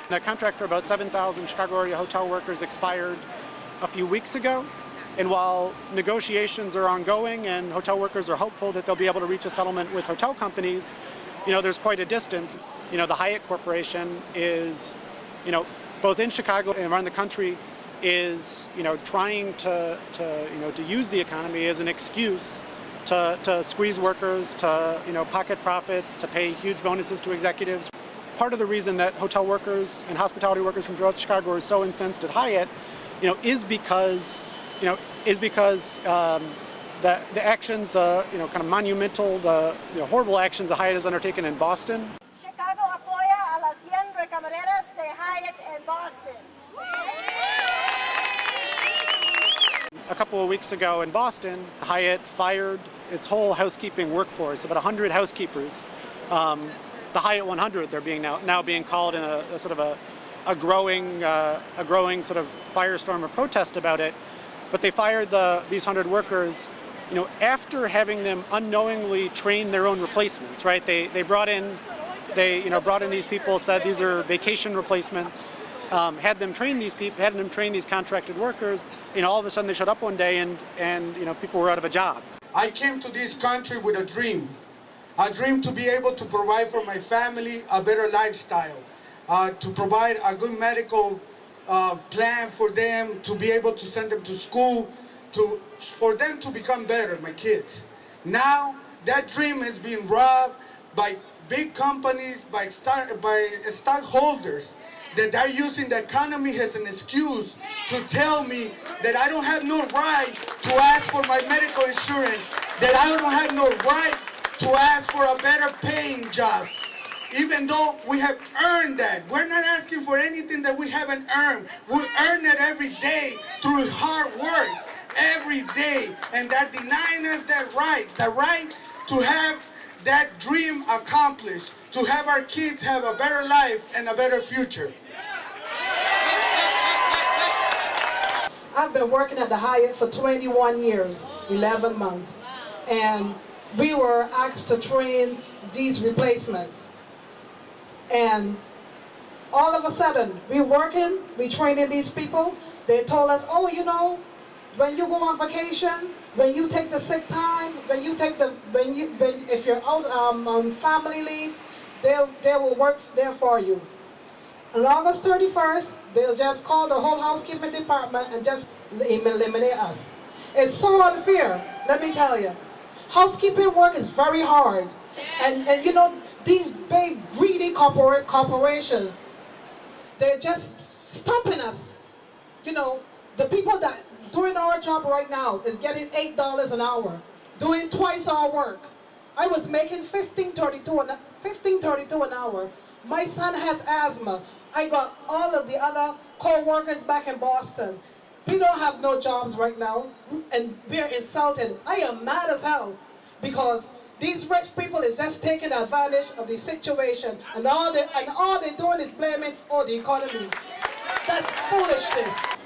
The contract for about 7,000 Chicago area hotel workers expired a few weeks ago. And while negotiations are ongoing and hotel workers are hopeful that they'll be able to reach a settlement with hotel companies, there's quite a distance. The Hyatt Corporation is, both in Chicago and around the country, is, trying to use the economy as an excuse to squeeze workers, to, pocket profits, to pay huge bonuses to executives. Part of the reason that hotel workers and hospitality workers from throughout Chicago are so incensed at Hyatt, is because the actions, the kind of monumental, the horrible actions that Hyatt has undertaken in Boston. Chicago apoya a las 100 recamareras de Hyatt en Boston. A couple of weeks ago in Boston, Hyatt fired its whole housekeeping workforce, about 100 housekeepers. The Hyatt 100, they're now being called in a sort of a growing sort of firestorm of protest about it. But they fired these 100 workers, after having them unknowingly train their own replacements, right? They brought in these people, said these are vacation replacements, had them train these people, had them train these contracted workers. All of a sudden they showed up one day and people were out of a job. I came to this country with a dream to be able to provide for my family a better lifestyle, to provide a good medical plan for them, to be able to send them to school, for them to become better, my kids. Now that dream is being robbed by big companies, by stockholders that are using the economy as an excuse to tell me that I don't have no right to ask for my medical insurance, that I don't have no right to ask for a better paying job, even though we have earned that. We're not asking for anything that we haven't earned. We earn it every day through hard work, every day, and that denying us that right, the right to have that dream accomplished, to have our kids have a better life and a better future. I've been working at the Hyatt for 21 years, 11 months, and we were asked to train these replacements. And all of a sudden, we training these people. They told us, oh, when you go on vacation, when you take the sick time, if you're out on family leave, they will work there for you. On August 31st, they'll just call the whole housekeeping department and just eliminate us. It's so unfair, let me tell you. Housekeeping work is very hard. And these big greedy corporations, they're just stomping us. The people that doing our job right now is getting $8 an hour, doing twice our work. I was making $15.32 an hour. My son has asthma. I got all of the other co-workers back in Boston. We don't have no jobs right now, and we're insulted. I am mad as hell because these rich people is just taking advantage of the situation, and all they're doing is blaming the economy. That's foolishness.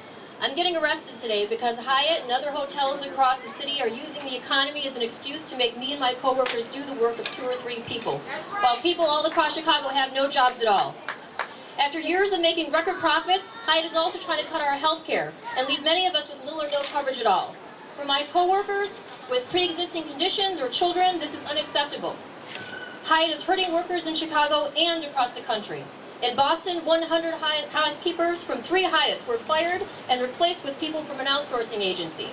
I'm getting arrested today because Hyatt and other hotels across the city are using the economy as an excuse to make me and my coworkers do the work of 2 or 3 people, while people all across Chicago have no jobs at all. After years of making record profits, Hyatt is also trying to cut our health care and leave many of us with little or no coverage at all. For my coworkers with pre-existing conditions or children, this is unacceptable. Hyatt is hurting workers in Chicago and across the country. In Boston, 100 housekeepers from 3 Hyatts were fired and replaced with people from an outsourcing agency.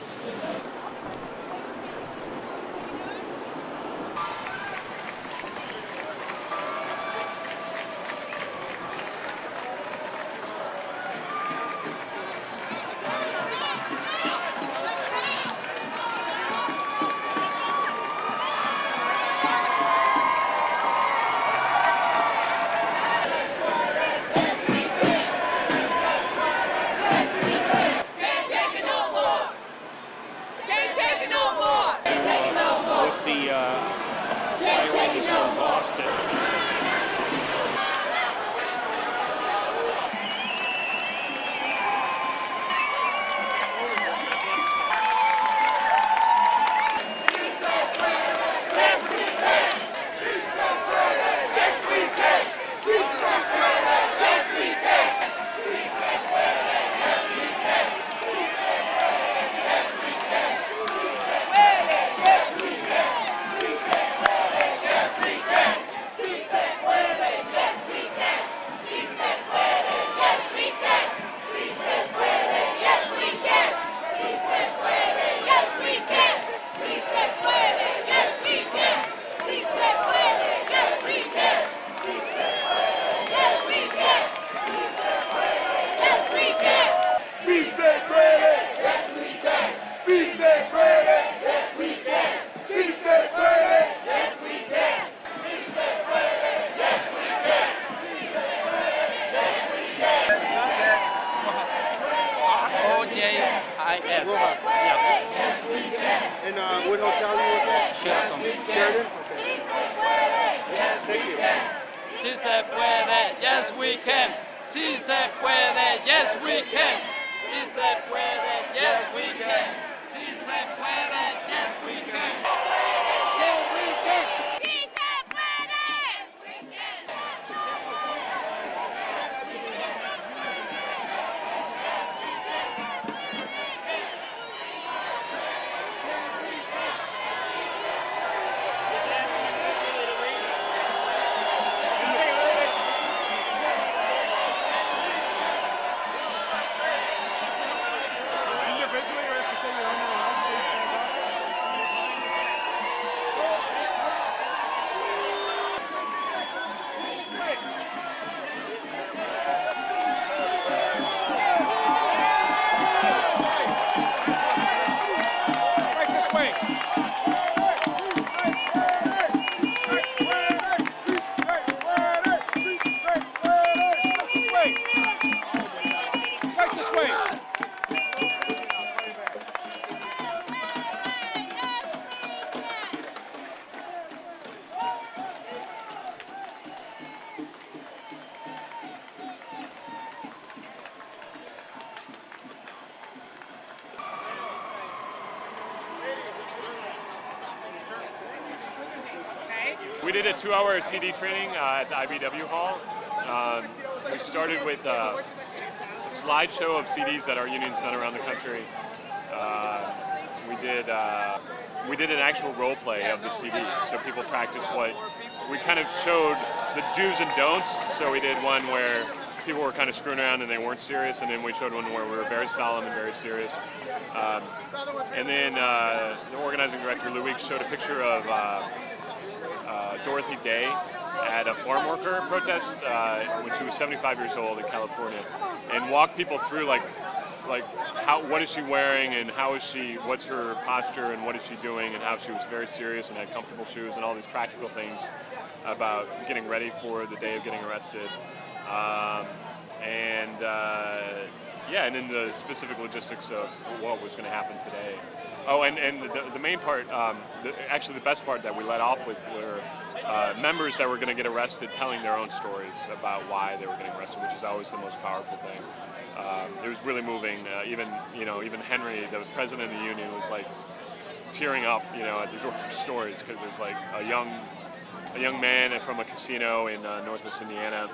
Si se puede, yes we can. Si se puede, yes we can. Si se puede, yes we can. Si se puede, yes we can. Yes we can. ¡Sí se puede! We did a 2-hour CD training at the IBW Hall. We started with a slideshow of CDs that our union's done around the country. We did an actual role play of the CD, so people practiced what we kind of showed the do's and don'ts. So we did one where people were kind of screwing around and they weren't serious, and then we showed one where we were very solemn and very serious. And then the organizing director, Lou Weeks, showed a picture of Dorothy Day at a farm worker protest when she was 75 years old in California, and walked people through like what is she wearing and what's her posture and what is she doing, and how she was very serious and had comfortable shoes and all these practical things about getting ready for the day of getting arrested. And then the specific logistics of what was going to happen today. Oh, and the main part, actually the best part that we led off with were members that were going to get arrested telling their own stories about why they were getting arrested, which is always the most powerful thing. It was really moving. Even Henry, the president of the union, was like tearing up, at these stories, because there's like a young man from a casino in Northwest Indiana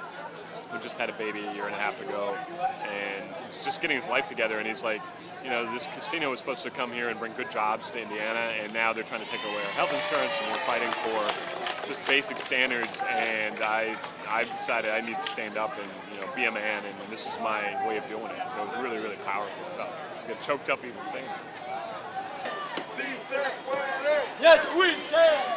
who just had a baby a year and a half ago, and he's just getting his life together, and he's like, this casino was supposed to come here and bring good jobs to Indiana, and now they're trying to take away our health insurance, and we're fighting for just basic standards, and I've decided I need to stand up and be a man, and this is my way of doing it. So it was really, really powerful stuff. I get choked up even saying it. Yes we can!